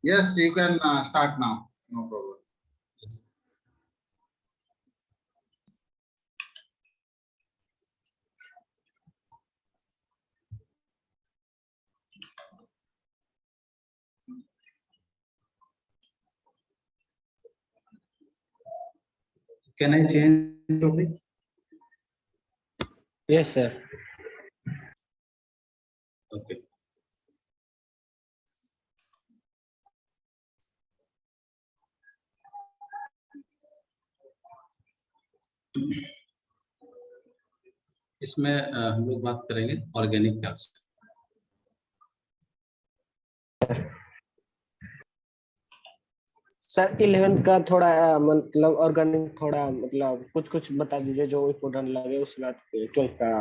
Yes, you can start now. No problem. Yes. Can I change topic? Yes, sir. Okay. इसमें हम लोग बात करेंगे ऑर्गेनिक केमिस्ट्री। सर 11th का थोड़ा मतलब ऑर्गेनिक थोड़ा मतलब कुछ बता दीजिए जो इम्पोर्टेंट लगे, उसके बाद 12th का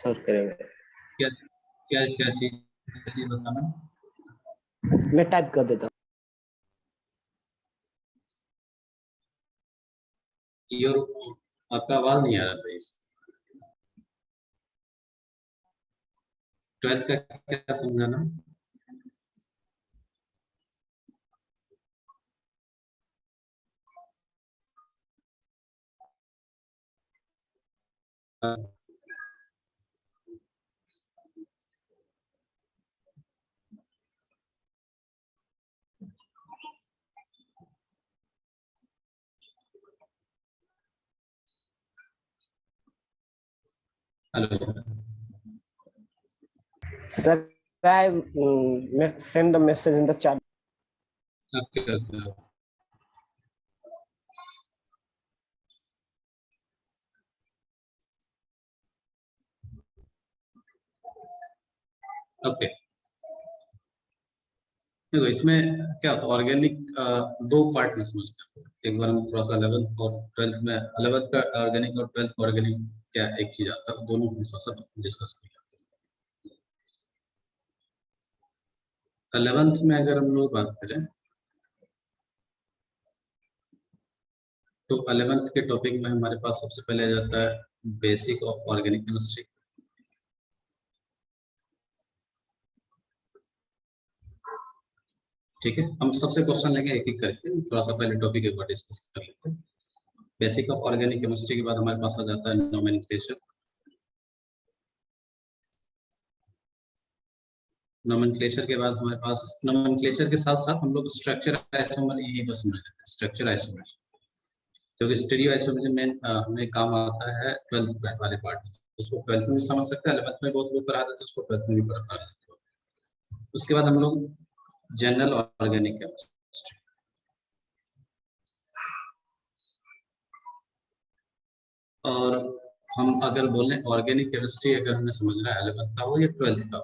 सर्च करेंगे। क्या क्या क्या चीज बताना? मैं टाइप कर देता हूँ। योर आपका आवाज नहीं आ रहा सही से। 12th का क्या समझाना? Hello Sir, I send a message in the chat. okay. Okay, देखो इसमें क्या होता है ऑर्गेनिक दो पार्ट में समझते हैं। एक बार हम थोड़ा सा 11th और 12th में 11th का ऑर्गेनिक और 12th का ऑर्गेनिक क्या एक चीज आता है, दोनों को थोड़ा सा डिस्कस किया। 11th में अगर हम लोग बात करें तो 11th के टॉपिक में हमारे पास सबसे पहले आ जाता है बेसिक ऑफ ऑर्गेनिक केमिस्ट्री। ठीक है, हम सबसे क्वेश्चन लेंगे एक एक करके, थोड़ा सा पहले टॉपिक एक बार डिस्कस कर लेते हैं। बेसिक ऑफ ऑर्गेनिक केमिस्ट्री के बाद हमारे पास आ जाता है नोमेनक्लेचर। नोमेनक्लेचर के बाद हमारे पास नोमेनक्लेचर के साथ साथ हम लोग स्ट्रक्चर आइसोमर यही बस समझ लेते हैं। स्ट्रक्चर आइसोमर क्योंकि स्टीरियो आइसोमर में हमें काम आता है 12th वाले पार्ट में, उसको 12th में भी समझ सकते हैं, 11th में बहुत लोग पढ़ा देते हैं, उसको 12th में भी पढ़ा देते हैं। उसके बाद हम लोग जनरल ऑर्गेनिक केमिस्ट्री, और हम अगर बोलें ऑर्गेनिक केमिस्ट्री अगर हमें समझना है 11th का हो या 12th का,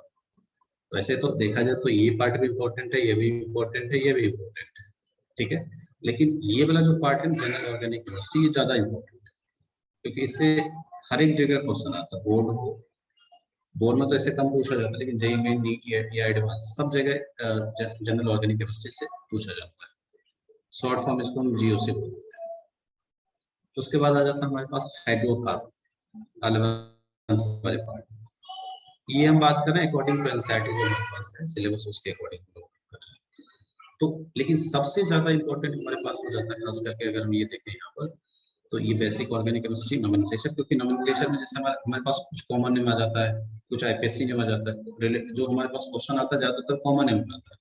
वैसे तो देखा जाए तो ये पार्ट भी इम्पोर्टेंट है, ये भी इम्पोर्टेंट है, ये भी इम्पोर्टेंट है। ठीक है, लेकिन ये वाला जो पार्ट है जनरल ऑर्गेनिक केमिस्ट्री ये ज्यादा इम्पोर्टेंट है, क्योंकि इससे हर एक जगह क्वेश्चन आता है। बोर्ड में तो ऐसे कम पूछा जाता है, लेकिन जेईई मेन नीट या एडवांस सब जगह जनरल ऑर्गेनिक केमिस्ट्री से पूछा जाता है। शॉर्ट फॉर्म इसको हम जीओ से बोलते हैं। उसके बाद आ जाता है हमारे पास हाइड्रोकार्बन 11th वाले पार्ट। ये हम बात कर रहे हैं अकॉर्डिंग टू एनसीईआरटी जो हमारे पास है सिलेबस, उसके अकॉर्डिंग हम लोग कर रहे हैं। तो लेकिन सबसे ज्यादा इंपॉर्टेंट हमारे पास हो जाता है, खास करके अगर हम ये देखें यहाँ पर, तो ये बेसिक ऑर्गेनिक केमिस्ट्री नोमेनक्लेचर, क्योंकि नोमेनक्लेचर में जैसे हमारे पास कुछ कॉमन नेम आ जाता है, कुछ आईपीएससी नेम आ जाता है, जो हमारे पास क्वेश्चन आता है ज्यादातर कॉमन नेम आता है।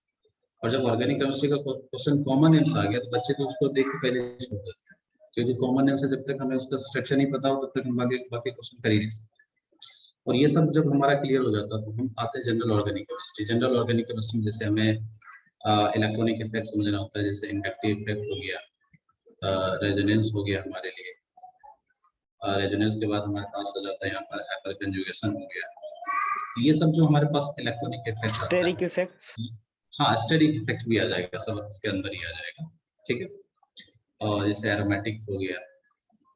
और जब ऑर्गेनिक केमिस्ट्री का क्वेश्चन कॉमन नेम्स आ गया तो बच्चे तो उसको देख के पहले छोड़ देते हैं, क्योंकि कॉमन नेम से जब तक हमें उसका स्ट्रक्चर नहीं पता हो तब तक हम बाकी क्वेश्चन कर ही नहीं सकते। और ये सब जब हमारा क्लियर हो जाता है तो हम आते हैं general organic chemistry. General organic chemistry में जैसे हमें इलेक्ट्रॉनिक इफेक्ट समझना होता है, जैसे इंडक्टिव इफेक्ट हो गया, रेजोनेंस हो गया हमारे लिए। रेजोनेंस के बाद हमारे पास आ जाता है यहाँ पर हाइपर कंजुगेशन हो गया। ये सब जो हमारे पास इलेक्ट्रॉनिक इफेक्ट आता है, Steric effects. हाँ स्टेरिक इफेक्ट भी आ जाएगा, सब इसके अंदर ही आ जाएगा। ठीक है, और जैसे एरोमेटिक हो गया,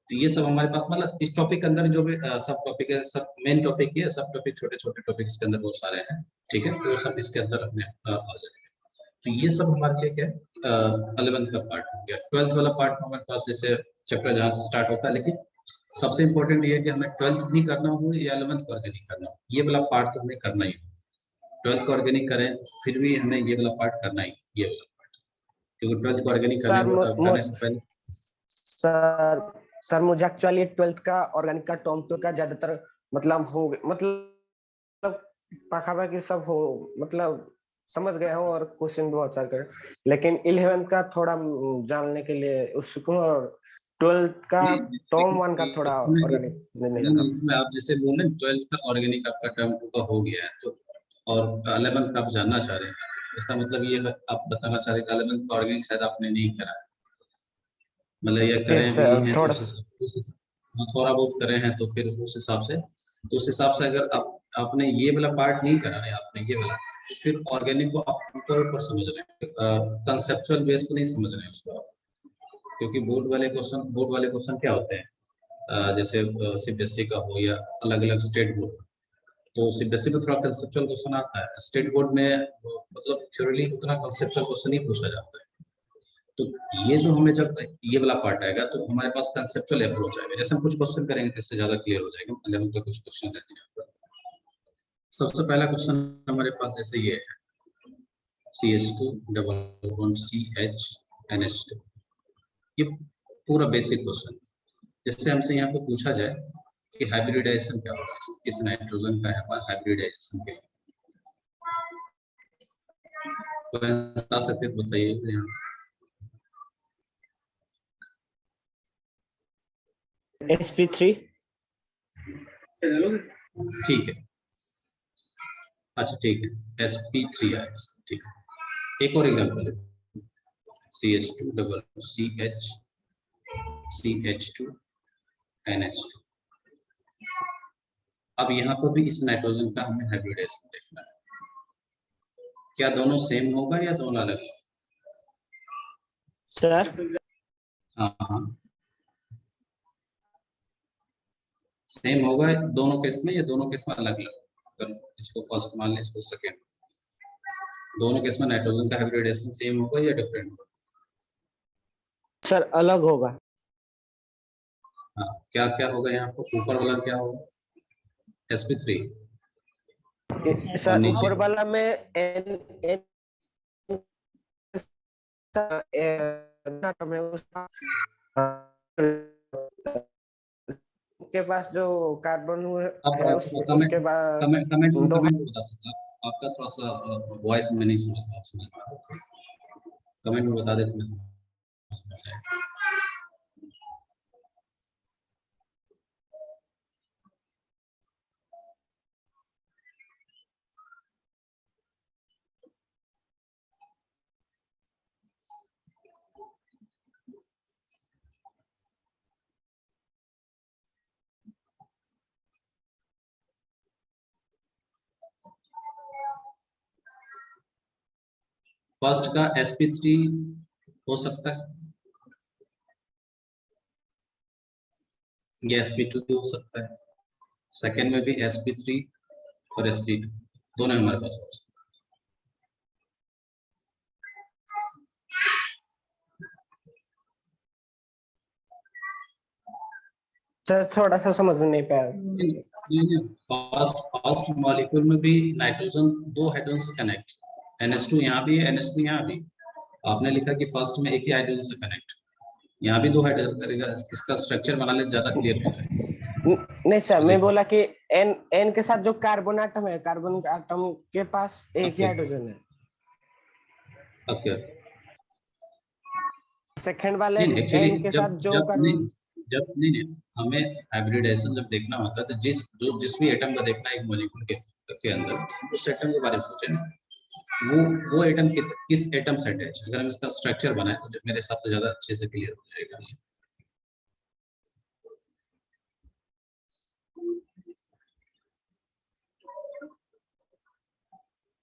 तो ये सब हमारे पास मतलब इस टॉपिक के अंदर जो भी सब टॉपिक है, सब मेन टॉपिक ही है, सब टॉपिक छोटे छोटे टॉपिक इसके अंदर बहुत सारे हैं। ठीक है, तो सब इसके अंदर अपने आ जाएंगे। तो ये सब हमारे लिए क्या है 11th का पार्ट हो गया। 12th वाला पार्ट हमारे पास जैसे चैप्टर जहाँ से स्टार्ट होता है, लेकिन सबसे इंपॉर्टेंट ये है कि हमें 12th भी करना हो या 11th को ऑर्गेनिक करना हो, ये वाला पार्ट तो हमें करना ही हो। 12th को ऑर्गेनिक करें फिर भी हमें ये वाला पार्ट करना ही, ये वाला पार्ट। क्योंकि 12th को ऑर्गेनिक सर करने से पहले सर मुझे एक्चुअली 12th का ऑर्गेनिक का टर्म तो का ज्यादातर मतलब पाखापाखी सब हो मतलब समझ गए हो और क्वेश्चन बहुत सारे कर, लेकिन 11th का थोड़ा जानने के लिए उत्सुक हूँ और 12th का टर्म 1 का थोड़ा ऑर्गेनिक नहीं इसमें आप जैसे बोले 12th का ऑर्गेनिक आपका टर्म 2 का हो गया है तो और 11th का आप जानना चाह रहे हैं, इसका मतलब ये आप बताना चाह रहे हैं 11th का ऑर्गेनिक शायद आपने नहीं करा, मतलब ये करे भी हैं तो थोड़ा बहुत करे हैं तो फिर उस हिसाब से अगर आपने ये वाला पार्ट नहीं करा है, आपने ये वाला, तो फिर ऑर्गेनिक को आप ऊपर समझ रहे हैं, कंसेप्चुअल बेस को नहीं समझ रहे हैं उसको आप, क्योंकि बोर्ड वाले क्वेश्चन क्या होते हैं, जैसे सीबीएसई का हो या अलग अलग स्टेट बोर्ड, तो सीबीएसई में थोड़ा कंसेप्चुअल क्वेश्चन आता है, स्टेट बोर्ड में मतलब थ्योरली उतना कंसेप्चुअल क्वेश्चन नहीं पूछा जाता है। तो ये जो हमें जब ये वाला पार्ट आएगा तो हमारे पास कंसेप्चुअल अप्रोच आएगा, जैसे हम कुछ क्वेश्चन करेंगे तो इससे ज्यादा क्लियर हो जाएगा। 11th के कुछ क्वेश्चन रहते हैं। सबसे पहला क्वेश्चन हमारे पास जैसे ये है CH2 double bond CH NH2, ये पूरा बेसिक क्वेश्चन, जिससे हमसे यहाँ पे पूछा जाए कि हाइब्रिडाइजेशन क्या होगा, किस नाइट्रोजन का है हाइब्रिडाइजेशन क्या है, तो बता सकते तो बताइए। sp3 ठीक है, अच्छा ठीक है, sp3 है, ठीक है। एक और एग्जांपल है CH2 डबल CH2 NH2। अब यहाँ पर भी इस नाइट्रोजन का हमें हाइब्रिडाइजेशन देखना है, क्या दोनों सेम होगा या दोनों अलग होगा? सर हाँ सेम होगा दोनों केस में या दोनों केस में अलग अलग? अगर इसको फर्स्ट मान लें, इसको सेकेंड, दोनों केस में नाइट्रोजन का हाइब्रिडाइजेशन सेम होगा या डिफरेंट होगा? सर अलग होगा। हाँ, क्या क्या होगा यहाँ पर? ऊपर वाला क्या होगा? sp3 सर ऊपर वाला में n के पास जो कार्बन है उसके बाद कमेंट बता सकता है आपका, थोड़ा सा वॉइस में नहीं समझ पा रहा, कमेंट में बता देते हैं। फर्स्ट का sp3 हो सकता है या sp2 भी हो सकता है, सेकेंड में भी sp3 और sp2 दोनों हमारे पास हो सकते हैं। सर थोड़ा सा समझ नहीं पाया। फर्स्ट मॉलिक्यूल में भी नाइट्रोजन दो हाइड्रोजन से कनेक्ट, NH2 यहाँ भी है, NH2 यहाँ भी, आपने लिखा कि फर्स्ट में एक ही हाइड्रोजन से कनेक्ट, यहाँ भी दो हाइड्रोजन करेगा, इसका स्ट्रक्चर बना ले ज्यादा क्लियर हो जाएगा। नहीं सर मैं बोला कि n के साथ जो कार्बन आटम है, कार्बन आटम के पास एक ही हाइड्रोजन है। ओके सेकंड वाले n के साथ जो कार्बन, जब नहीं हमें हाइब्रिडाइजेशन जब देखना होता है तो जिस भी एटम का देखना है एक मॉलिक्यूल के अंदर, उस एटम के बारे में सोचें ना, वो एटम किस एटम से अटैच, अगर हम इसका स्ट्रक्चर बनाए तो मेरे हिसाब से ज्यादा अच्छे से क्लियर हो जाएगा।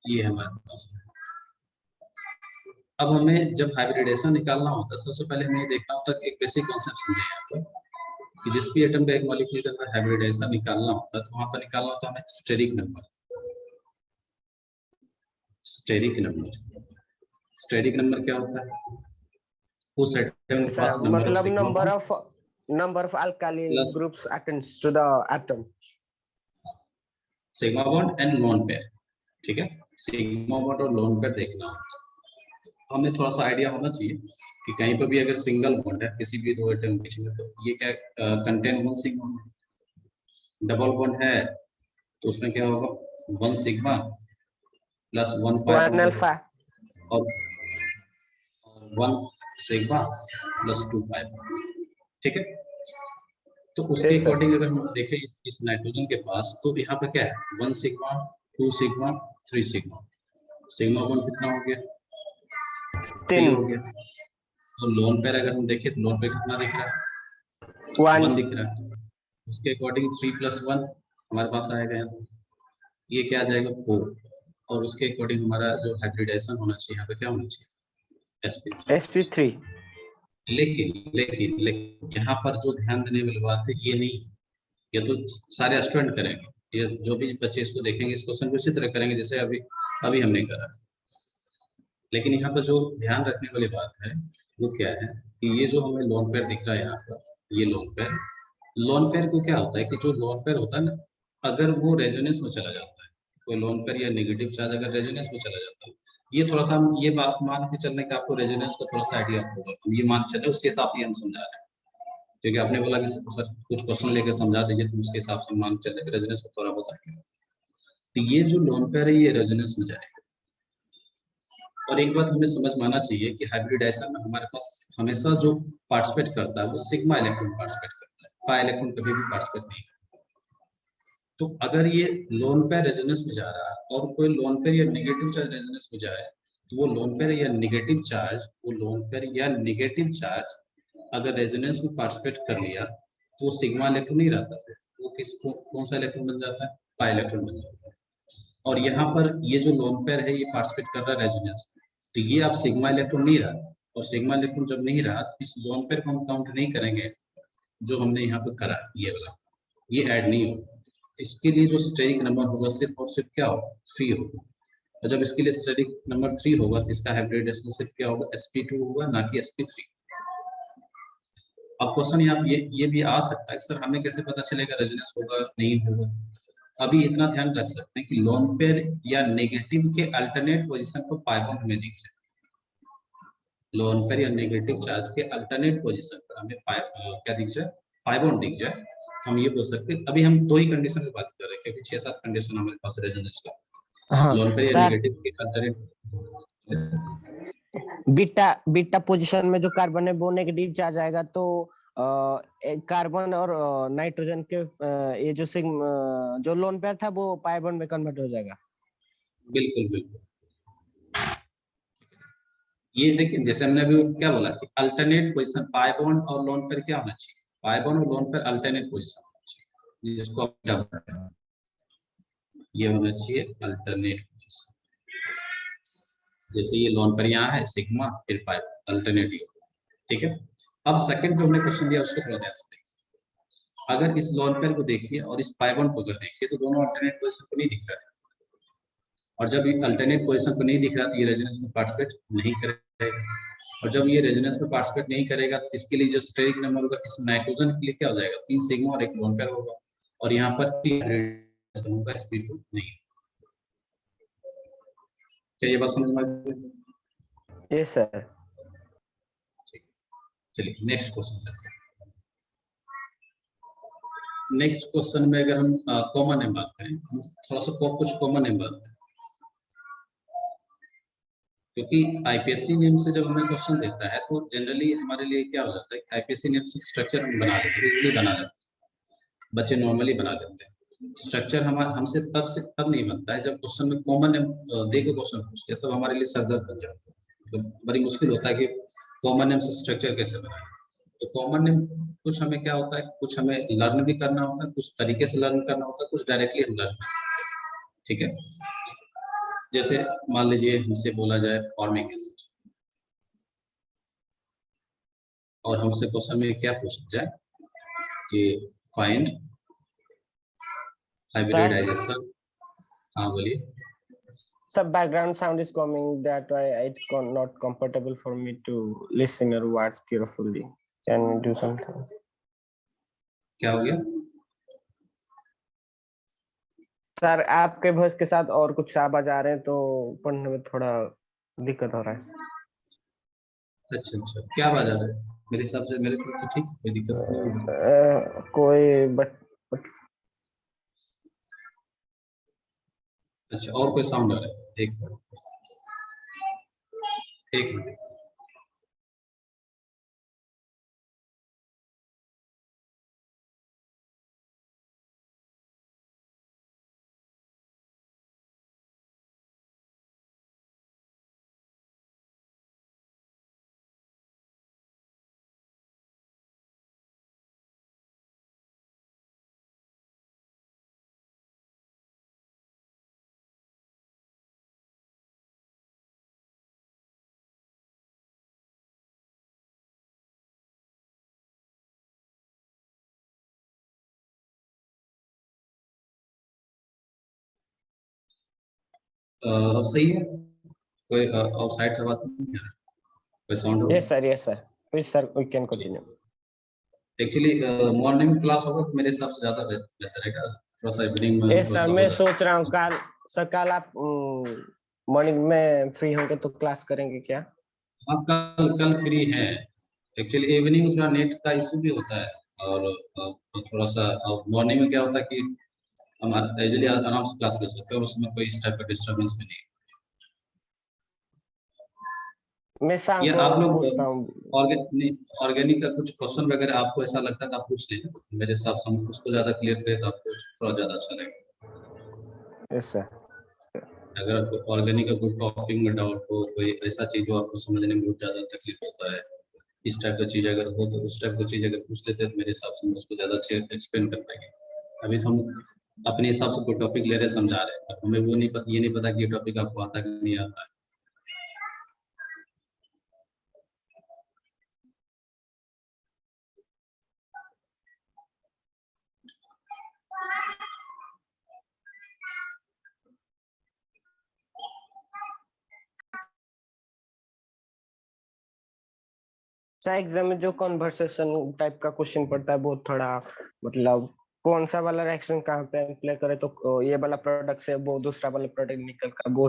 ये हमारे पास है। अब हमें जब हाइब्रिडेशन निकालना होता है सबसे पहले हमें देखना होता है, एक बेसिक कॉन्सेप्ट समझे यहाँ पर कि जिस भी एटम का एक मॉलिक्यूल के अंदर हाइब्रिडेशन निकालना होता है तो वहां पर निकालना होता है हमें स्टेरिक नंबर। स्टेरिक नंबर क्या होता है? उस एटम के पास मतलब number of alkali groups attached to the atom, sigma bond and lone pair, ठीक है, सिग्मा बॉन्ड और लोन पेयर देखना होता है। हमें थोड़ा सा आइडिया होना चाहिए कि कहीं पर भी अगर सिंगल बॉन्ड है किसी भी दो एटम के बीच में, तो ये क्या contain one sigma. Double bond है तो उसमें क्या होगा, one sigma plus one pi one alpha. और वन सिग्मा प्लस टू पाई। ठीक है, तो उसके Yes, sir. अकॉर्डिंग अगर हम देखें इस नाइट्रोजन के पास, तो यहाँ पे क्या है, one sigma, two sigma, three sigma. Sigma bond कितना हो गया, 3 3 हो गया। तो लोन पेयर अगर हम देखें तो लोन पेयर कितना दिख रहा है, 1 1 दिख रहा है। उसके अकॉर्डिंग 3 + 1 हमारे पास आएगा यहाँ, ये क्या आ जाएगा 4। और उसके अकॉर्डिंग हमारा जो हाइब्रिडाइजेशन होना चाहिए यहाँ पे क्या होना चाहिए, sp3। sp3। लेकिन यहाँ पर जो ध्यान देने वाली बात है, ये नहीं, ये तो सारे स्टूडेंट करेंगे, ये जो भी बच्चे इसको देखेंगे इस क्वेश्चन को इसी तरह करेंगे जैसे अभी हमने करा। लेकिन यहाँ पर जो ध्यान रखने वाली बात है वो क्या है कि ये जो हमें लोन पेयर दिख रहा है यहाँ पर, ये लोन पेयर को क्या होता है कि जो लोन पेयर होता है ना, अगर वो रेजोनेंस में चला जाता है, कोई लोन पेयर या नेगेटिव चार्ज अगर रेजोनेंस में चला जाता है, ये थोड़ा सा हम ये बात मान के चलने का आपको रेजोनेंस का थोड़ा सा आइडिया होगा, हम ये मान चले उसके हिसाब से हम समझा रहे हैं। क्योंकि आपने बोला कि सर कुछ क्वेश्चन लेकर समझा दीजिए, तो उसके हिसाब से मान चले रेजोनेंस को थोड़ा बताएंगे। तो ये जो लोन पेयर है ये रेजोनेंस में जाएगा। और एक बात हमें समझ में आना चाहिए कि हाइब्रिडाइजेशन में हमारे पास हमेशा जो पार्टिसिपेट करता है वो सिग्मा इलेक्ट्रॉन पार्टिसिपेट करता है, पाई इलेक्ट्रॉन कभी भी पार्टिसिपेट नहीं करता। तो अगर ये लोन पेयर रेजोनेंस में जा रहा है और कोई लोन पेयर या नेगेटिव चार्ज रेजोनेंस में जाए, तो वो लोन पेयर या नेगेटिव चार्ज अगर रेजोनेंस में पार्टिसिपेट कर लिया तो वो सिग्मा इलेक्ट्रॉन नहीं रहता, फिर वो कौन सा इलेक्ट्रॉन बन जाता है, पाई इलेक्ट्रॉन बन जाता है। और यहाँ पर ये जो लोन पेयर है ये पार्टिसिपेट कर रहा है रेजोनेंस में, तो ये अब सिग्मा इलेक्ट्रॉन नहीं रहा, और सिग्मा इलेक्ट्रॉन जब नहीं रहा तो इस लोन पेयर को हम काउंट नहीं करेंगे, जो हमने यहाँ पे करा ये वाला, ये ऐड नहीं होगा। इसके लिए जो स्टेरिक नंबर होगा सिर्फ और सिर्फ क्या होगा, 3 होगा। और जब इसके लिए स्टेरिक नंबर 3 होगा तो इसका हाइब्रिडाइजेशन सिर्फ क्या होगा, sp2 होगा, ना कि sp3। अब क्वेश्चन यहाँ ये भी आ सकता है सर हमें कैसे पता चलेगा रेजोनेंस होगा नहीं होगा। अभी इतना ध्यान रख सकते हैं कि लोन पेयर या नेगेटिव के अल्टरनेट पोजीशन पर पाई बॉन्ड हमें दिख जाए, लोन पेयर या नेगेटिव चार्ज के अल्टरनेट पोजीशन पर हमें क्या दिख जाए, पाई बॉन्ड दिख जाए, हम ये बोल सकते हैं। अभी हम 2 ही कंडीशन की बात कर रहे हैं क्योंकि 6-7 कंडीशन हमारे पास रेजोनेंस का। हाँ लोन पेयर या सर, नेगेटिव के अल्टरनेट बीटा पोजीशन में जो कार्बन है वो नेगेटिव चार्ज आएगा, तो कार्बन और नाइट्रोजन के ये जो जो लोन पेयर था वो पाई बॉन्ड में कन्वर्ट हो जाएगा। बिल्कुल। ये देखिए जैसे हमने अभी क्या बोला कि अल्टरनेट पोजीशन पाई बॉन्ड और लोन पेयर क्या होना चाहिए, पाई बॉन्ड और लोन पेयर अल्टरनेट पोजीशन होना चाहिए, जिसको आप डबल ये होना चाहिए अल्टरनेट पोजीशन। जैसे ये लोन पेयर यहाँ है सिग्मा फिर पाई अल्टरनेटिव, ठीक है। अब सेकंड जो हमने क्वेश्चन दिया उसको थोड़ा ध्यान से देखिए। अगर इस लोन पेयर को देखिए और इस पाई बॉन्ड को अगर देखिए तो दोनों अल्टरनेट पोजीशन को नहीं दिख रहा है, और जब ये अल्टरनेट पोजीशन को नहीं दिख रहा तो ये रेजोनेंस में पार्टिसिपेट नहीं करेगा, और जब ये रेजोनेंस में पार्टिसिपेट नहीं करेगा तो इसके लिए जो स्टेरिक नंबर होगा इस नाइट्रोजन के लिए क्या हो जाएगा, 3 सिग्मा और 1 लोन पेयर होगा, और यहाँ पर होगा sp2 नहीं। क्या ये बात समझ में आ गई? Yes sir. चलिए नेक्स्ट क्वेश्चन करते हैं। नेक्स्ट क्वेश्चन में अगर हम कॉमन नेम बात करें, हम थोड़ा सा कुछ कॉमन नेम बात करें, क्योंकि आईपीएससी नेम से जब हमें क्वेश्चन देता है तो जनरली हमारे लिए क्या हो जाता है, आईपीएससी नेम से स्ट्रक्चर हम बना लेते हैं, इजीली बना लेते हैं, बच्चे नॉर्मली बना लेते हैं। स्ट्रक्चर हमसे तब नहीं बनता है जब क्वेश्चन में कॉमन नेम दे के क्वेश्चन पूछते हैं, तब हमारे लिए सरदर्द बन जाता है, तो बड़ी मुश्किल होता है कि कॉमन नेम से स्ट्रक्चर कैसे बनाए। तो कॉमन नेम कुछ हमें क्या होता है, कुछ हमें लर्न भी करना होता है, कुछ तरीके से लर्न करना होता है, कुछ डायरेक्टली हम लर्न करते हैं, ठीक है। जैसे मान लीजिए हमसे बोला जाए फॉर्मिक एसिड, और हमसे क्वेश्चन में क्या पूछा जाए कि फाइंड हाइब्रिडाइजेशन। हाँ बोलिए। Some background sound is coming, that why it's not comfortable for me to listen your words carefully. Can you do something? क्या हो गया सर, आपके वॉइस के साथ और कुछ आवाज आ रहे हैं तो पढ़ने में थोड़ा दिक्कत हो रहा है। अच्छा अच्छा, क्या आवाज आ रहा है? मेरे हिसाब से मेरे को तो ठीक है, कोई दिक्कत नहीं है। कोई अच्छा, और कोई साउंड आ रहा है? एक मिनट, एक मिनट। अब सही है? कोई आउटसाइड से आवाज नहीं आ रहा? कोई साउंड हो? Yes sir please sir we can continue. Actually morning class होगा तो मेरे हिसाब से ज्यादा बेहतर रहेगा, थोड़ा सा इवनिंग में यस थोड़ा सर सा मैं हो सोच रहा हूँ जाए। कल आप मॉर्निंग में फ्री होंगे तो क्लास करेंगे क्या? हाँ, कल कल फ्री है। एक्चुअली इवनिंग में थोड़ा नेट का इशू भी होता है, और थोड़ा सा मॉर्निंग में क्या होता है कि हम यूजुअली आराम से क्लास ले सकते हैं, उसमें कोई इस टाइप का डिस्टर्बेंस भी नहीं। मैं शाम ये को आप लोग पूछता हूँ। ऑर्गेनिक का कुछ क्वेश्चन वगैरह आपको ऐसा लगता है तो आप पूछ लेना, मेरे हिसाब से हम उसको ज्यादा क्लियर करें तो आपको थोड़ा ज्यादा अच्छा लगेगा। Yes sir. अगर आपको ऑर्गेनिक का कोई टॉपिक में डाउट हो, कोई ऐसा चीज जो आपको समझने में बहुत ज्यादा तकलीफ होता है, इस टाइप का चीज अगर हो तो उस टाइप की चीज अगर पूछ लेते हैं तो मेरे हिसाब से हम उसको ज्यादा अच्छे एक्सप्लेन कर पाएंगे। अभी तो हम अपने हिसाब से कोई टॉपिक ले रहे समझा रहे हैं, हमें वो नहीं पता, ये नहीं पता कि ये टॉपिक आपको आता कि नहीं आता है। एग्जाम में जो कॉन्वर्सेशन टाइप का क्वेश्चन पड़ता है वो थोड़ा मतलब कौन सा वाला रिएक्शन कहाँ पे अप्लाई करे तो ये वाला प्रोडक्ट से वो दूसरा वाला प्रोडक्ट निकल कर वो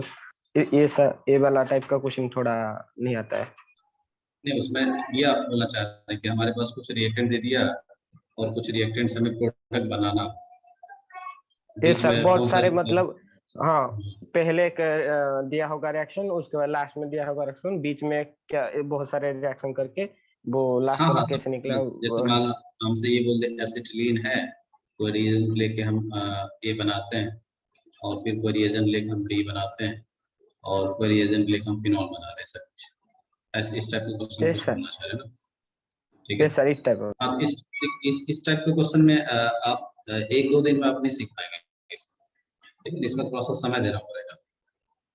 ये वाला टाइप का क्वेश्चन थोड़ा नहीं आता है। नहीं, उसमें ये आप बोलना चाह रहे हैं कि हमारे पास कुछ रिएक्टेंट दे दिया और कुछ रिएक्टेंट्स हमें प्रोडक्ट बनाना, ये बीच सर में वो बहुत सारे कर। मतलब हाँ पहले दिया होगा रिएक्शन उसके बाद लास्ट में दिया होगा रिएक्शन बीच में क्या बहुत सारे रिएक्शन करके वो लास्ट हाँ वाला हाँ, सब कैसे निकला जैसे मान लो हमसे ये बोल दे एसिटिलीन है, कोई रिएजेंट लेके हम ए बनाते हैं, और फिर कोई रिएजेंट लेके हम बी बनाते हैं, और कोई रिएजेंट लेके हम फिनॉल बना रहे हैं, सब कुछ ऐसे इस टाइप के क्वेश्चन यस कुछ सर। बोलना चाह रहे हैं ना? ठीक है। यस सर इस टाइप। आप इस टाइप के क्वेश्चन में आप एक दो दिन में आप नहीं सीख पाएंगे ठीक है, इसमें थोड़ा सा समय देना पड़ेगा।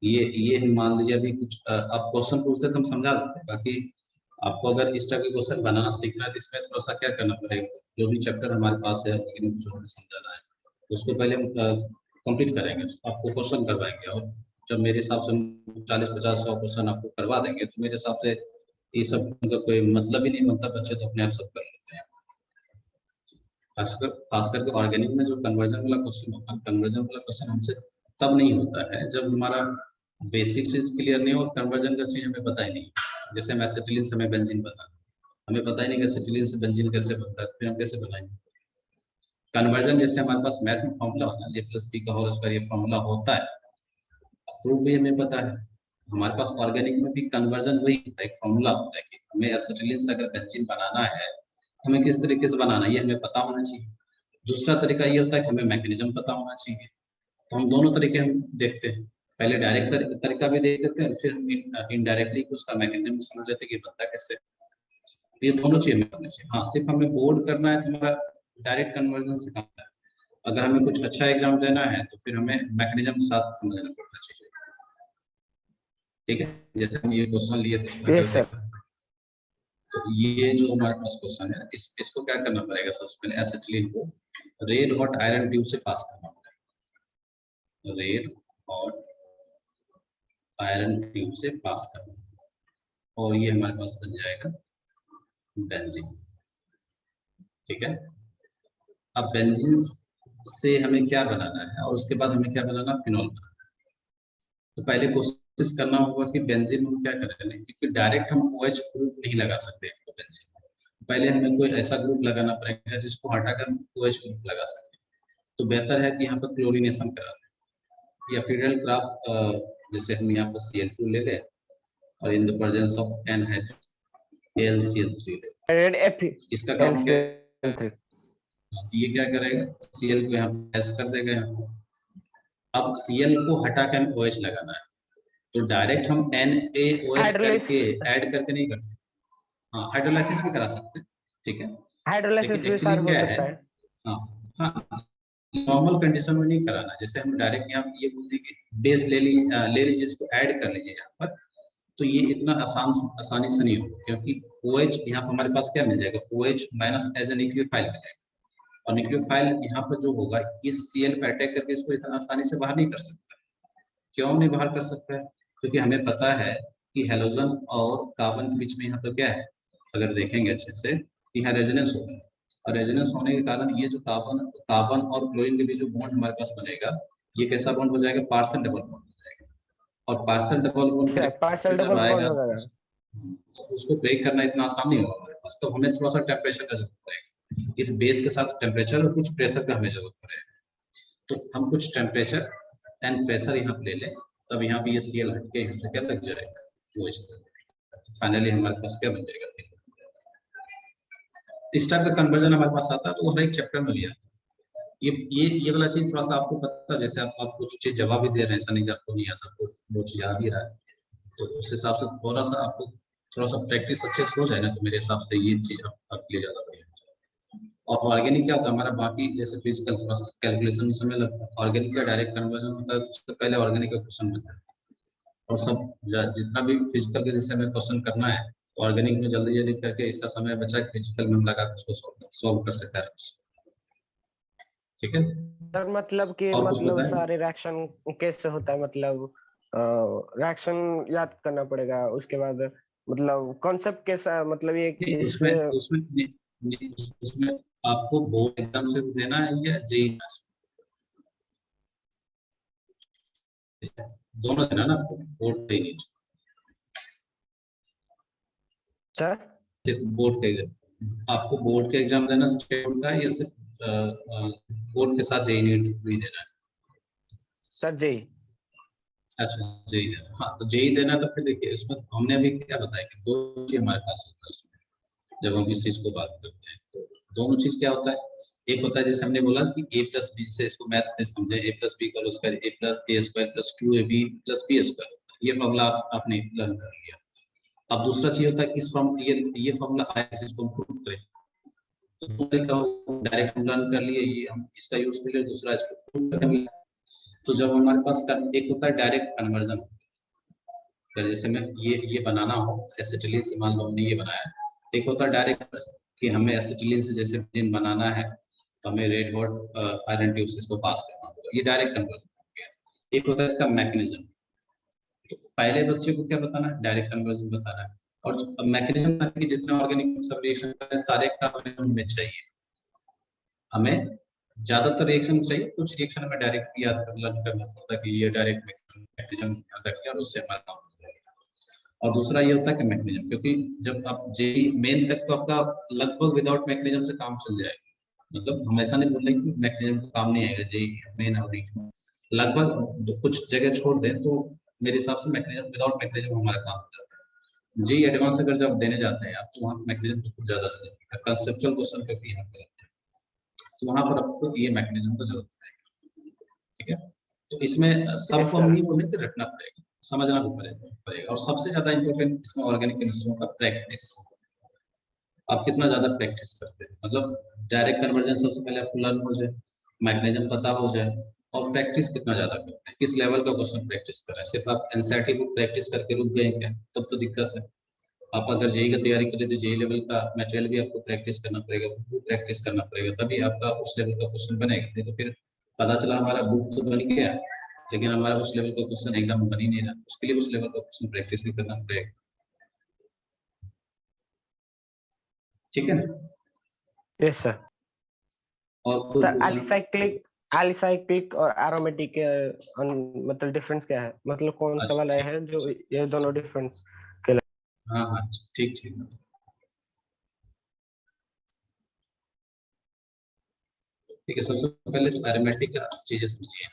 ये हम मान लीजिए अभी कुछ आप क्वेश्चन पूछते तो हम समझा देते हैं, बाकी आपको अगर इस टाइप के क्वेश्चन बनाना सीखना है तो इसमें थोड़ा सा क्या करना पड़ेगा, जो भी चैप्टर हमारे पास है लेकिन जो हमें समझाना है उसको पहले हम कंप्लीट करेंगे, आपको क्वेश्चन करवाएंगे, और जब मेरे हिसाब से 40-50-100 क्वेश्चन आपको करवा देंगे तो मेरे हिसाब से ये सब का कोई मतलब ही नहीं बनता, बच्चे तो अपने आप सब कर लेते हैं। खास करके ऑर्गेनिक में जो कन्वर्जन वाला क्वेश्चन होता है, कन्वर्जन वाला क्वेश्चन हमसे तब नहीं होता है जब हमारा बेसिक चीज क्लियर नहीं हो और कन्वर्जन का चीज हमें पता ही नहीं। जैसे हम एसिटिलीन से हमें बेंजीन बना, हमें पता ही नहीं कि एसिटिलीन से बेंजीन कैसे बनता है, फिर हम कैसे बनाएंगे। कन्वर्जन जैसे हमारे पास मैथ में फॉर्मूला होता है, a+b का होल स्क्वायर, ये फॉर्मूला होता है, प्रूफ भी हमें पता है। हमारे पास ऑर्गेनिक में भी कन्वर्जन वही होता है, एक फॉर्मूला होता है कि हमें एसिटिलीन से अगर बेंजीन बनाना है हमें किस तरीके से बनाना है ये हमें पता होना चाहिए। दूसरा तरीका ये होता है कि हमें मैकेनिज्म पता होना चाहिए। तो हम दोनों तरीके हम देखते हैं, पहले डायरेक्ट तरीका भी देख लेते हैं, फिर इनडायरेक्टली उसका मैकेनिज्म समझ लेते हैं कि बनता कैसे। ये दोनों चीज हमें करना चाहिए। हाँ, सिर्फ हमें बोर्ड करना है तो हमारा डायरेक्ट कन्वर्जन से काम है। अगर हमें कुछ अच्छा एग्जाम देना है तो फिर हमें मैकेनिज्म के साथ समझना पड़ता चीजें। ठीक है, जैसे हम ये क्वेश्चन लिए तो इसमें अगर यस सर। देखा तो ये जो हमारे पास क्वेश्चन है इसको क्या करना पड़ेगा, सबसे पहले एसिटिलीन को रेड हॉट आयरन ट्यूब से पास करना पड़ेगा, रेड हॉट आयरन ट्यूब से पास करना, और ये हमारे पास बन जाएगा बेंजीन। ठीक है, अब बेंजीन से हमें क्या बनाना है और उसके बाद हमें क्या बनाना, फिनॉल बनाना। तो पहले क्वेश्चन कोशिश करना होगा कि बेंजीन हम क्या करें, क्योंकि डायरेक्ट हम OH ग्रुप नहीं लगा सकते बेंजीन, पहले हमें कोई ऐसा ग्रुप लगाना पड़ेगा जिसको हटाकर हम OH ग्रुप लगा सकते हैं। तो बेहतर है कि यहाँ पर क्लोरीनेशन करा दें या फिडल क्राफ्ट, जैसे हम यहाँ पर Cl2 ले लें और in the presence of NaCl3 ले। रेड एफ इसका काम क्या है? LCl3 ये क्या करेगा, Cl को यहाँ पर ऐड कर देगा यहाँ पर। अब Cl को हटा के हम OH लगाना है, तो डायरेक्ट हम NaOH करके ऐड करके नहीं कर सकते। हाँ, हाइड्रोलाइसिस भी करा सकते हैं, ठीक है, हाइड्रोलाइसिस लेकिन भी सर एक्चुअली हो क्या सकता है। हाँ हाँ, नॉर्मल कंडीशन में नहीं कराना। जैसे हम डायरेक्ट यहाँ ये बोल दें कि बेस ले लीजिए, इसको ऐड कर लीजिए यहाँ पर, तो ये इतना आसानी से नहीं होगा, क्योंकि OH यहाँ पर हमारे पास क्या मिल जाएगा, OH minus as a nucleophile मिल जाएगा, और न्यूक्लियोफाइल यहाँ पर जो होगा इस Cl पर अटैक करके इसको इतना आसानी से बाहर नहीं कर सकता। क्यों नहीं बाहर कर सकता है? क्योंकि हमें पता है कि हेलोजन और कार्बन के बीच में यहाँ पर क्या है, अगर देखेंगे अच्छे से, यहाँ रेजोनेंस होगा, और रेजोनेंस होने के कारण ये जो कार्बन और क्लोरीन के बीच जो बॉन्ड हमारे पास बनेगा, ये कैसा बॉन्ड हो जाएगा, पार्शियल डबल बॉन्ड हो जाएगा। और partial double bond partial double bond हो जाएगा, तो उसको ब्रेक करना इतना आसान नहीं होगा हमारे पास, तो हमें थोड़ा सा टेम्परेचर का जरूरत पड़ेगा। इस बेस के साथ टेम्परेचर और कुछ प्रेशर का हमें जरूरत पड़ेगा। तो हम कुछ टेम्परेचर एंड प्रेशर यहाँ पे ले लें, तब यहाँ पे ये Cl हट के यहाँ से क्या लग जाएगा, वो इस तरह फाइनली हमारे पास क्या बन जाएगा। इस टाइप का कन्वर्जन हमारे पास आता है, तो हर एक चैप्टर में लिया ये वाला चीज थोड़ा सा आपको पता, जैसे आप कुछ चीज जवाब भी दे रहे हैं, ऐसा नहीं कि आपको नहीं आता, आपको वो चीज आ भी रहा है, तो उस हिसाब से थोड़ा सा आपको थोड़ा सा प्रैक्टिस अच्छे से हो जाए ना, तो मेरे हिसाब से ये चीज आपके लिए ज्यादा बढ़िया। और ऑर्गेनिक क्या होता है हमारा, बाकी जैसे फिजिकल थोड़ा सा कैलकुलेशन में समय लगता है, ऑर्गेनिक का डायरेक्ट कन्वर्जन होता है, उससे पहले ऑर्गेनिक का क्वेश्चन बनता है, और सब जितना भी फिजिकल के जैसे हमें क्वेश्चन करना है, ऑर्गेनिक में जल्दी जल्दी करके इसका समय बचा के फिजिकल में हम लगा उसको सॉल्व कर सकता है, ठीक है सर। मतलब कि और कुछ मतलब बताएं? सारे रिएक्शन कैसे होता है, मतलब रिएक्शन याद करना पड़ेगा, उसके बाद मतलब कॉन्सेप्ट कैसा, मतलब ये नहीं, उसमें आपको बोर्ड एग्जाम से देना है या जेईई दोनों देना ना आपको, बोर्ड पे ही सर। सिर्फ बोर्ड के एग्जाम, आपको बोर्ड के एग्जाम देना स्टेट बोर्ड का, या सिर्फ बोर्ड के साथ जेईई भी देना है? Sir JEE. अच्छा, जेईई देना, हाँ तो जेईई देना, तो फिर देखिए इसमें हमने अभी क्या बताया कि दो चीज हमारे पास होता है उसमें, जब हम इस चीज को बात करते हैं तो दोनों चीज क्या होता है, एक होता है जैसे हमने बोला कि a+b से, इसको मैथ से समझे, a+b का स्क्वायर a+a² + 2ab + b², ये फॉर्मूला आपने लर्न कर लिया। अब दूसरा चीज होता है कि इस ये फॉर्मूला आया से इसको प्रूव करें, तो डायरेक्ट हम लर्न कर लिए, ये हम इसका यूज कर लिए, दूसरा इसको प्रूव कर लिया। तो जब हमारे पास एक होता है डायरेक्ट कन्वर्जन, जैसे में ये बनाना हो एसिटिलीन से, मान लो हमने ये बनाया, एक होता है डायरेक्ट कि हमें एसिटिलीन से जैसे बेंजीन बनाना है, तो हमें रेड हॉट आयरन ट्यूब से इसको पास करना होगा, ये डायरेक्ट कन्वर्जन हो गया। एक होता है इसका मैकेनिज्म, तो पहले बच्चे को क्या बताना है, डायरेक्ट कन्वर्जन बताना है, और मैकेनिज्म कि जितने ऑर्गेनिक सब रिएक्शन कर रहे हैं सारे का हमें चाहिए, हमें ज्यादातर रिएक्शन चाहिए, कुछ रिएक्शन हमें डायरेक्ट याद करना पड़ता है कि ये डायरेक्ट मैकेनिज्म रखिए और उससे हमारा काम हो जाएगा। और दूसरा ये होता है कि मैकेनिज्म, क्योंकि जब आप जेईई मेन तक तो आपका लगभग विदाउट मैकेनिज्म से काम चल जाएगा, मतलब हम ऐसा नहीं बोल रहे कि मैकेनिज्म का काम नहीं आएगा, जेईई मेन और लगभग कुछ जगह छोड़ दें तो मेरे हिसाब से मैकेनिज्म, विदाउट मैकेनिज्म हमारा काम हो जाता है। जेईई एडवांस अगर जब देने जाते हैं आप, तो वहाँ मैकेनिज्म तो ज्यादा जरूरत है, कंसेप्चुअल क्वेश्चन क्योंकि यहाँ पर तो वहां पर आपको ये मैकेनिज्म की जरूरत पड़ेगी, ठीक है। तो इसमें सबको हम नहीं बोले कि रखना पड़ेगा, समझना भी पड़ेगा, और सबसे ज्यादा इंपॉर्टेंट इसमें ऑर्गेनिक केमिस्ट्री का प्रैक्टिस, आप कितना ज्यादा प्रैक्टिस करते हैं, मतलब डायरेक्ट कन्वर्जन सबसे पहले आपको लर्न हो जाए, मैकेनिज्म पता हो जाए, और प्रैक्टिस कितना ज्यादा करते हैं, किस लेवल का क्वेश्चन प्रैक्टिस कर रहे हैं। सिर्फ आप एनसीईआरटी बुक प्रैक्टिस करके रुक गए क्या, तब तो दिक्कत है। आप अगर जेईई की तैयारी करें तो जेईई लेवल का मटेरियल भी आपको प्रैक्टिस करना पड़ेगा, बुक भी प्रैक्टिस करना पड़ेगा, तभी आपका उस लेवल का क्वेश्चन बनेगा। नहीं तो फिर पता चला हमारा बुक तो बन गया, लेकिन हमारा उस लेवल का क्वेश्चन एग्जाम में बन ही नहीं रहा, उसके लिए उस लेवल का क्वेश्चन प्रैक्टिस भी करना पड़ेगा, ठीक है। Yes sir. और सर एलिसाइक्लिक एलिसाइक्लिक और एरोमेटिक के मतलब डिफरेंस क्या है, मतलब कौन सा अच्छा वाला ठीक, है जो ये दोनों डिफरेंस? हाँ हाँ ठीक ठीक। ठीक है, सबसे पहले तो एरोमेटिक का चीजें समझिए,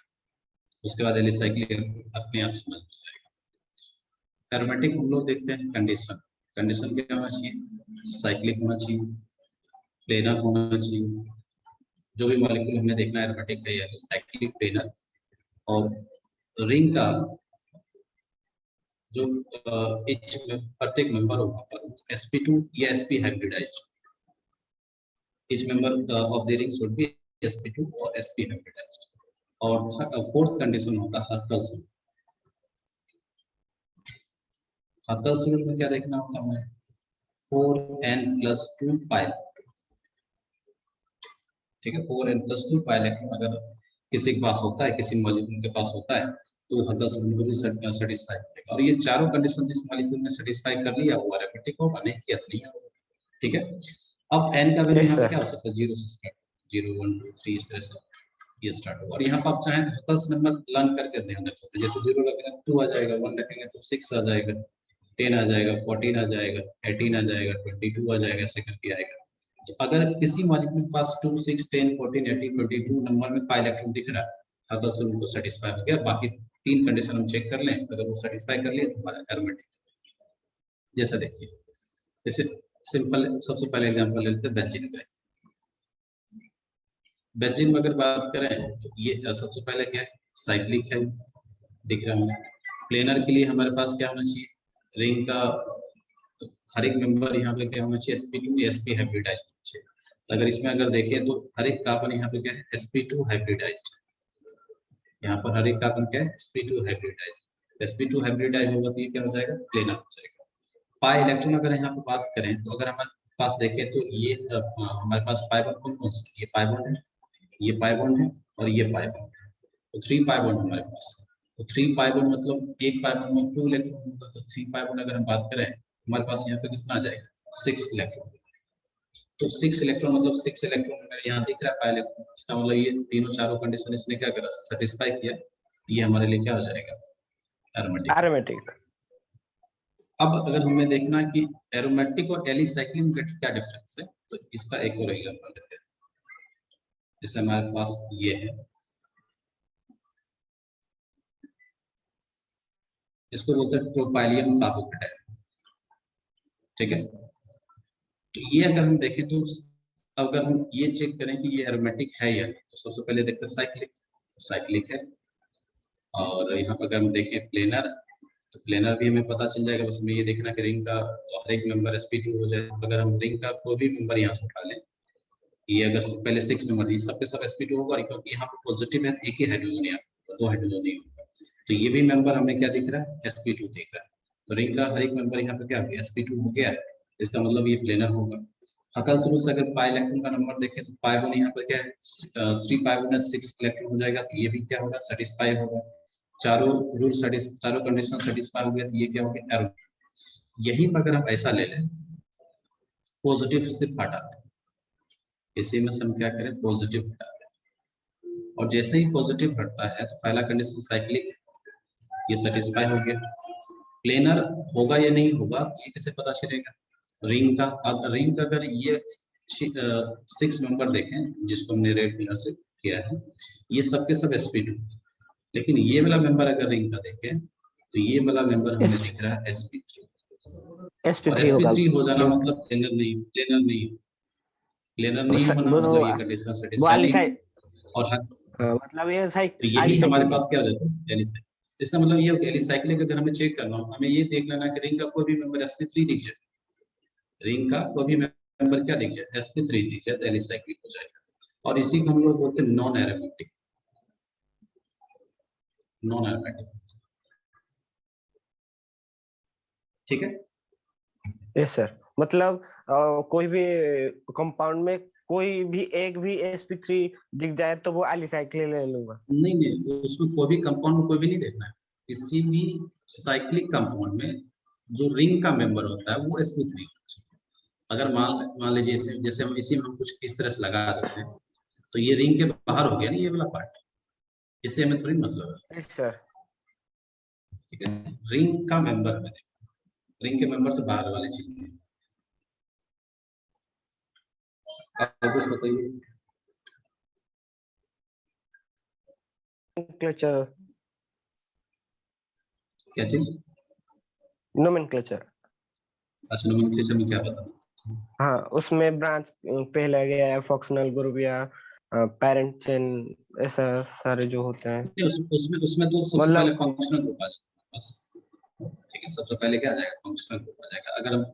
उसके बाद एलिसाइक्लिक अपने आप समझ जाएगा। एरोमेटिक हम लोग देखते हैं कंडीशन, कंडीशन क्या होना चाहिए, साइक्लिक होना चाहिए, प्लेनर होना चाहिए, जो भी मॉलिक्यूल हमने देखना है एरोमेटिक है या साइक्लिक, प्लेनर, और रिंग का जो प्रत्येक मेंबर होगा sp2 या sp hybridised, each member of the ring should be sp2 or sp hybridized। और फोर्थ कंडीशन होता है हकल्स रूल। हकल्स रूल में क्या देखना होता है, 4n+2 पाई, ठीक है, 4n+2 पाई इलेक्ट्रॉन अगर किसी के पास होता है, किसी मॉलिक्यूल के पास होता है, तो हकल्स रूल को भी सेटिस्फाई करेगा। और ये चारों कंडीशन जिस मॉलिक्यूल ने सेटिस्फाई कर लिया वो एरोमेटिक होगा, नहीं किया तो नहीं होगा, ठीक है। अब n का वैल्यू यस यहाँ पे सर। क्या हो सकता है, 0 से स्टार्ट, 0 1 2 3 इस तरह से ये स्टार्ट होगा। और यहाँ पर आप चाहें तो हकल्स नंबर लर्न करके ध्यान रख सकते हैं, जैसे 0 रखेंगे तो 2 आ जाएगा, 1 रखेंगे तो 6 आ जाएगा, 10 आ जाएगा, 14 आ जाएगा, 18 आ जाएगा, 22 आ जाएगा, ऐसे करके आएगा। तो अगर किसी मॉलिक्यूल के पास 2 6 10 14 18 22 नंबर में पाई इलेक्ट्रॉन दिख रहा है, हकल्स रूल को सेटिस्फाई हो गया। बाकी तीन कंडीशन हम चेक कर लें, अगर वो सेटिस्फाई कर लिए तो हमारा एरोमेटिक। जैसा देखिए, जैसे सिंपल सबसे पहले एग्जांपल ले लेते हैं बेंजीन का। बेंजीन में अगर बात करें तो ये सबसे पहले क्या है, साइक्लिक है, दिख रहा है। प्लेनर के लिए हमारे पास क्या होना चाहिए, रिंग का हर एक मेंबर यहाँ पे क्या होना चाहिए, sp2 या sp हाइब्रिडाइज्ड होना चाहिए। तो अगर इसमें अगर देखें तो हर एक कार्बन यहाँ पे क्या है, sp2 हाइब्रिडाइज्ड, यहाँ पर हर एक कार्बन क्या है, sp2 हाइब्रिडाइज्ड। sp2 हाइब्रिडाइज्ड होगा तो ये क्या हो जाएगा, प्लेनर हो जाएगा। पाई इलेक्ट्रॉन अगर यहाँ पे बात करें तो अगर हमारे पास देखें तो ये हमारे पास पाई बॉन्ड कौन कौन सा, ये पाई बॉन्ड है, ये पाई बॉन्ड है, और ये पाई बॉन्ड है। तो 3 पाई बॉन्ड हमारे पास है। तो 3 पाई बॉन्ड मतलब एक पाई बॉन्ड में 2 इलेक्ट्रॉन होगा, तो 3 पाई बॉन्ड अगर हम बात करें हमारे पास यहाँ पे कितना आ जाएगा, 6 इलेक्ट्रॉन। तो 6 इलेक्ट्रॉन मतलब 6 इलेक्ट्रॉन यहाँ दिख रहा है पाई इलेक्ट्रॉन, इसका मतलब ये तीनों चारों कंडीशन इसने क्या करा, सेटिस्फाई किया, ये हमारे लिए क्या हो जाएगा, एरोमेटिक। एरोमेटिक। अब अगर हमें देखना कि एरोमेटिक और एलिसाइक्लिक में क्या डिफरेंस है, तो इसका एक और एग्जांपल लेते हैं। जैसे हमारे पास ये है, इसको बोलते हैं ट्रोपाइलियम कार्बोकेटाइन, ठीक है। तो ये अगर हम देखें तो अगर हम ये चेक करें कि ये एरोमेटिक है या नहीं, तो सबसे पहले देखते हैं साइक्लिक, साइक्लिक है। और यहाँ पर अगर हम देखें प्लेनर, तो प्लेनर भी हमें पता चल जाएगा, बस हमें ये देखना कि रिंग का हर एक मेंबर sp2 हो जाए। अगर हम रिंग का कोई भी मेंबर यहाँ से उठा लें, ये अगर पहले 6 मेंबर, ये सब के सब sp2 होगा, क्योंकि यहाँ पे पॉजिटिव है, एक ही हाइड्रोजन है, दो हाइड्रोजन नहीं होगा। तो ये भी मेंबर हमें क्या दिख रहा है, sp2 दिख रहा है। तो रिंग का हर एक मेंबर यहाँ पे क्या हो गया, sp2 हो गया, इसका मतलब ये प्लेनर होगा। हकल्स रूल से अगर पाई इलेक्ट्रॉन का नंबर देखें तो पाई वन यहाँ पर क्या है, 3 पाई वन 6 इलेक्ट्रॉन हो जाएगा, तो ये भी क्या होगा, सेटिस्फाई होगा। चारों रूल चारों कंडीशन सेटिस्फाई हो गया, तो ये क्या हो गया, एरो। यहीं पर अगर हम ऐसा ले लें, पॉजिटिव सिर्फ हटा दें, इसी में से हम क्या करें, पॉजिटिव हटा दें। और जैसे ही पॉजिटिव हटता है तो पहला कंडीशन साइक्लिक, ये सेटिस्फाई हो गया। प्लेनर होगा या नहीं होगा ये कैसे पता चलेगा, रिंग का रिंग का अगर ये 6 मेंबर देखें जिसको हमने रेड कलर से किया है, ये सबके सब sp2, लेकिन ये वाला मेंबर अगर रिंग का देखें तो ये वाला मेंबर हमें दिख रहा है sp3। और sp3 होगा sp3 हो जाना मतलब प्लेनर नहीं, प्लेनर नहीं, प्लेनर नहीं होना वो मतलब ये कंडीशन वो सेटिस्फाई नहीं एलिसाइक, हो। और मतलब ये तो यही हमारे एलिसाइक्लिक है। पास क्या हो जाता है, एलिसाइक्लिक। इसका मतलब ये एलिसाइक्लिक अगर हमें चेक करना हो, हमें ये देख लेना कि रिंग का कोई भी मेंबर sp3 दिख जाए, रिंग का कोई भी मेंबर क्या दिख जाए, sp3 दिख जाए, तो एलिसाइक्लिक हो जाएगा। और इसी को हम लोग बोलते हैं नॉन एरोमेटिक, नॉन एरोमेटिक, ठीक है। यस सर, मतलब कोई भी कंपाउंड में कोई भी एक भी sp3 दिख जाए तो वो एलिसाइक्लिक ले लूंगा। नहीं नहीं, उसमें कोई भी कंपाउंड में कोई भी नहीं देखना है, किसी भी साइक्लिक कंपाउंड में जो रिंग का मेंबर होता है वो sp3। अगर मान लीजिए जैसे हम इसी में कुछ इस तरह से लगा देते हैं, तो ये रिंग के बाहर हो गया ना ये वाला पार्ट, इससे हमें थोड़ी मतलब है। Yes sir. ठीक है, रिंग का मेंबर है, रिंग के मेंबर से बाहर वाली चीज है। आप कुछ बताइए। नोमेनक्लेचर। क्या चीज? नोमेनक्लेचर। अच्छा, नोमेनक्लेचर में क्या पता? हाँ, उसमें ब्रांच पहले गया है, फंक्शनल ग्रुप या पेरेंट चेन, ऐसा सारे जो होते हैं। नहीं, उसमें उसमें तो सबसे पहले मतलब फंक्शनल ग्रुप आ जाएगा बस। ठीक है, सबसे पहले क्या आ जाएगा? फंक्शनल ग्रुप आ जाएगा। अगर हम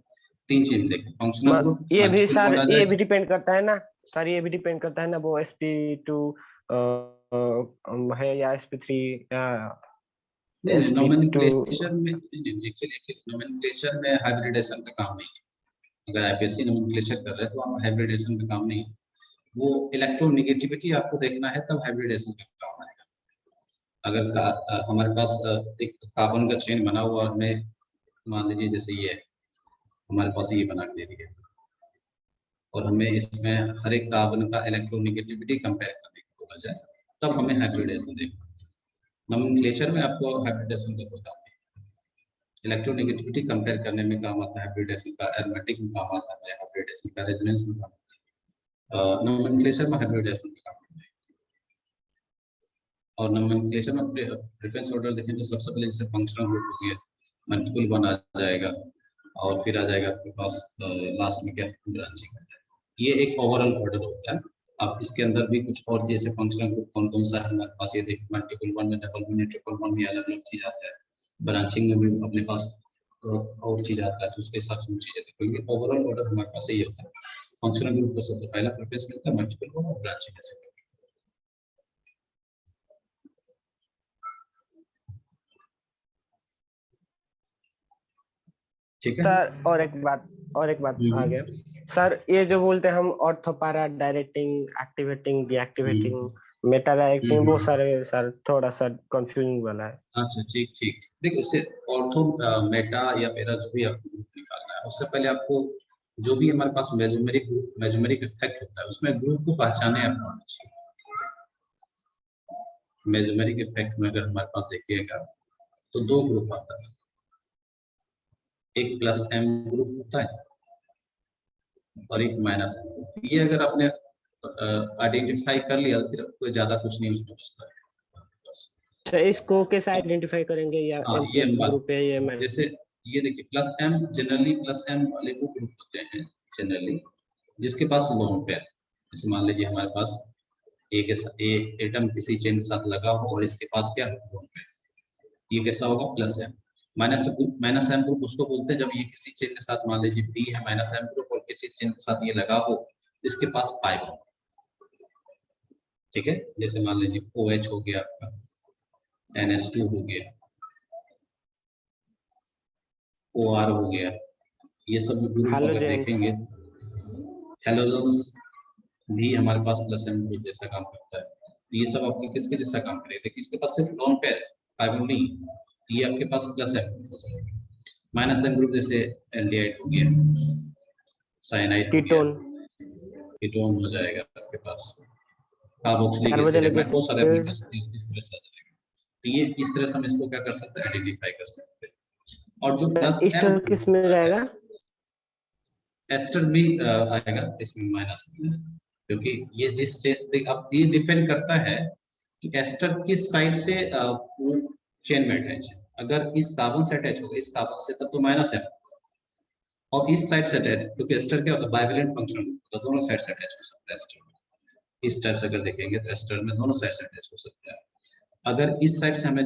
तीन चीज देखें, फंक्शनल ग्रुप, ये भी मल्टीपल सर, बॉन्ड आ ये भी जाएगा। डिपेंड करता है ना सर, ये भी डिपेंड करता है ना वो sp2 है या sp3 या नहीं नहीं, sp2। नोमेनक्लेचर में एक्चुअली नोमेनक्लेचर में हाइब्रिडेशन का काम नहीं है। अगर आईपीएससी नोमेनक्लेचर कर रहे हैं तो आप हाइब्रिडेशन का काम नहीं है। वो इलेक्ट्रोनेगेटिविटी आपको देखना है, तब हाइब्रिडेशन का काम आएगा। अगर हमारे पास एक कार्बन का चेन बना हुआ और मैं मान लीजिए जैसे ये हमारे पास ये बना के दे दिया और हमें इसमें हर एक कार्बन का इलेक्ट्रोनेगेटिविटी कंपेयर करने को बोला जाए, तब हमें हाइब्रिडेशन देखना। नोमेनक्लेचर में आपको हाइब्रिडेशन का कोई काम नहीं। इलेक्ट्रोनेगेटिविटी कंपेयर करने में काम आता है हाइब्रिडेशन का, एरोमेटिक में काम आता है हाइब्रिडेशन का, रेजोनेंस में काम आता है। नोमेनक्लेचर में हाइब्रिडेशन का काम आता है। और नोमेनक्लेचर में प्रेफरेंस ऑर्डर देखें तो सबसे पहले जैसे फंक्शनल ग्रुप हो गया, मल्टीपल बॉन्ड आ जाएगा और फिर आ जाएगा आपके पास लास्ट में क्या, ब्रांचिंग आ जाएगा। ये एक ओवरऑल ऑर्डर होता है। अब इसके अंदर भी कुछ और जैसे फंक्शनल ग्रुप कौन कौन सा है हमारे पास, ये देखिए मल्टीपल बॉन्ड में, डबल बॉन्ड में, ट्रिपल बॉन्ड में अलग अलग चीज आता है। ब्रांचिंग में भी अपने पास और चीज आता है, तो उसके हिसाब से चीजें देखोगे। ओवरऑल ऑर्डर हमारे पास यही होता है। फंक्शनल ग्रुप को सबसे पहला प्रेफरेंस मिलता है, मल्टीपल बॉन्ड और ब्रांचिंग ऐसे। ठीक है सर और एक बात आ गया सर, ये जो बोलते हैं हम ortho para, directing, activating, deactivating, Meta directing, वो सारे सर थोड़ा सा कंफ्यूजिंग वाला है। अच्छा, ठीक ठीक ठीक। देखो, इससे ऑर्थो मेटा या मेरा जो भी आपको ग्रुप निकालना है, उससे पहले आपको जो भी हमारे पास मेजोमेरिक इफेक्ट होता है उसमें ग्रुप को पहचाने आपको आना चाहिए। मेजोमेरिक इफेक्ट में अगर हमारे पास देखिएगा तो दो ग्रुप आता है, एक प्लस एम ग्रुप होता है और एक माइनस एम ग्रुप। ये अगर आपने आइडेंटिफाई कर लिया तो फिर कोई ज्यादा कुछ नहीं उसमें बचता है बस। अच्छा, इसको कैसे आइडेंटिफाई करेंगे, या हाँ, ये एमपीएस हम ग्रुप है ये मैं? जैसे ये देखिए, plus M generally plus M वाले वो ग्रुप होते हैं जनरली जिसके पास लोन पेयर। जैसे मान लीजिए हमारे पास एक एटम किसी चेन के साथ लगा हो और इसके पास क्या लोन पेयर, ये कैसा होगा? Plus M. Minus M group उसको बोलते हैं जब ये किसी चेन के साथ, मान लीजिए बी है माइनस एम ग्रुप और किसी चेन के साथ ये लगा हो, इसके पास पाई हो। ठीक है, जैसे मान लीजिए OH हो गया आपका, NH2 हो गया, OR हो गया, ये सब ग्रुप अगर हैलोजेंस। देखेंगे, हैलोजेंस भी हमारे पास प्लस एम ग्रुप जैसा काम करता है। तो ये सब आपके किसके जैसा काम करेगा? देखिए, इसके पास सिर्फ लोन पेयर है, कार्बन नहीं, ये आपके पास प्लस एम ग्रुप हो जाएगा। माइनस एम ग्रुप जैसे एल्डिहाइड हो गया, साइनाइड हो गया, कीटोन। कीटोन हो जाएगा आपके पास, कार्बोक्सिलिक एसिड है, कार्बोजेनिक मैं बहुत सारे एसिड। इस तरह से आ जाएगा। तो ये इस तरह से हम इसको क्या कर सकते हैं? आइडेंटिफाई कर सकते हैं। और जो प्लस एम ईस्टर किस में होता है, रहेगा? एस्टर भी आएगा इसमें माइनस में, क्योंकि ये अब ये डिपेंड करता है कि एस्टर किस साइड से वो चेन में अटैच है। अगर इस कार्बन से अटैच होगा, इस कार्बन से, तब तो माइनस है। और इस साइड से अटैच, क्योंकि एस्टर क्या होता है? बाइवेलेंट फंक्शन होता है, दोनों साइड से अटैच हो सकता है एस्टर में। इस टाइप से अगर देखेंगे तो एस्टर में दोनों साइड से अटैच हो सकता है। अगर इस साइड से हमें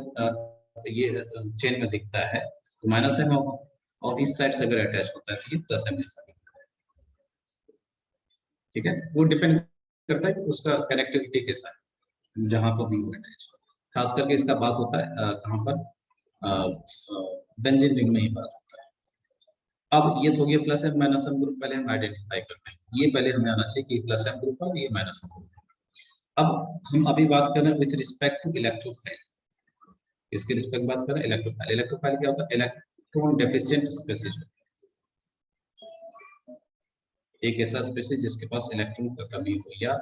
ये चेन में दिखता है तो माइनस एम होगा, और इस साइड से अगर अटैच होता है तो ये प्लस एम जैसा दिखता है। ठीक है, वो डिपेंड करता है कि उसका कनेक्टिविटी कैसा है जहां पर भी अटैच। खास करके इसका बात होता है कहां पर? बेंजीन रिंग में ही बात होता है। अब ये तो हो गया plus M minus M group, पहले हम आइडेंटिफाई करते हैं। ये पहले हमें आना चाहिए कि प्लस एम ग्रुप है, ये माइनस एम ग्रुप है। अब हम अभी बात कर रहे हैं विथ रिस्पेक्ट टू इलेक्ट्रोफाइल। इसके रिस्पेक्ट बात करें इलेक्ट्रोफाइल। इलेक्ट्रोफाइल क्या होता है? इलेक्ट्रॉन डेफिशिएंट स्पीशीज, एक ऐसा स्पीशीज जिसके पास इलेक्ट्रॉन की कमी हो या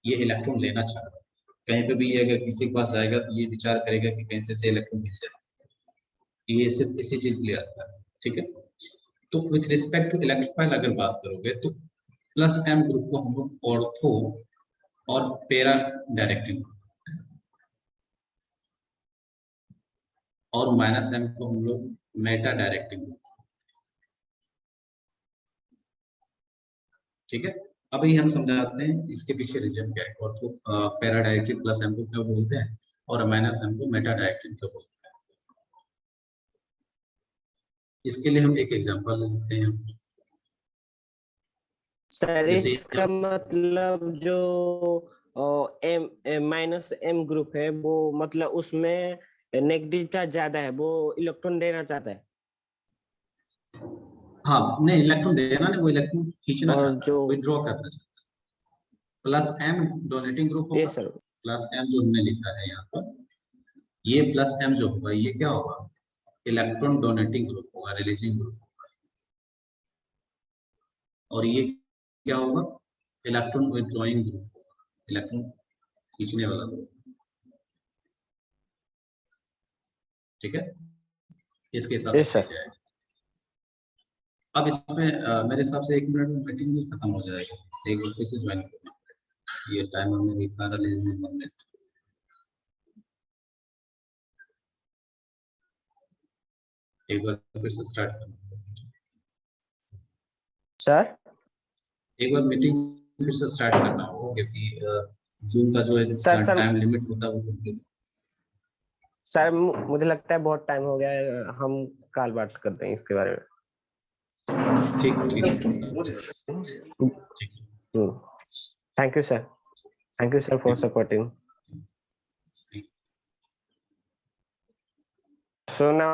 ये इलेक्ट्रॉन लेना चाह रहा है, कहीं पे भी ये अगर किसी के पास जाएगा तो ये विचार करेगा कि कहीं से इलेक्ट्रॉन मिल जाए, ये सिर्फ इसी चीज के लिए आता है, ठीक है। तो विथ रिस्पेक्ट टू इलेक्ट्रोफाइल अगर बात करोगे तो प्लस एम ग्रुप को हम लोग ऑर्थो और पैरा डायरेक्टिंग और माइनस एम को हम लोग मेटा डायरेक्टिंग, ठीक है। अभी हम समझाते हैं इसके पीछे रीजन क्या है, ortho para directing plus M को क्यों बोलते हैं और माइनस एम को मेटा डायरेक्टिंग क्यों बोलते हैं। इसके लिए हम एक एग्जांपल लेते हैं। सर जैसे इसका मतलब जो एम माइनस एम ग्रुप है वो मतलब उसमें नेगेटिव चार्ज ज्यादा है, वो इलेक्ट्रॉन देना चाहता है। हाँ नहीं, इलेक्ट्रॉन देना नहीं, वो इलेक्ट्रॉन खींचना और चाहता है, जो विथड्रॉ करना चाहता है। प्लस एम डोनेटिंग ग्रुप ये होगा, सर प्लस एम जो हमने लिखा है यहाँ पर, ये प्लस एम जो होगा ये क्या होगा, इलेक्ट्रॉन डोनेटिंग ग्रुप होगा, रिलीजिंग ग्रुप होगा। और ये क्या होगा, इलेक्ट्रॉन विथड्रॉइंग ग्रुप होगा, इलेक्ट्रॉन खींचने वाला ग्रुप, ठीक है। इसके हिसाब ये से सर जाएगा। अब इसमें मेरे हिसाब से 1 मिनट में मीटिंग भी खत्म हो जाएगी, एक बार फिर से ज्वाइन करना पड़ेगा। ये टाइम हमने लिखा था लेस देन 1 मिनट। एक बार फिर से स्टार्ट करना सर एक बार मीटिंग फिर से स्टार्ट करना होगा, क्योंकि जूम का जो है सर टाइम लिमिट होता है वो complete। सर मुझे लगता है बहुत टाइम हो गया है, हम कल बात करते हैं इसके बारे में। ठीक ठीक ठीक। Thank you sir, thank you sir for supporting. ठीक। So now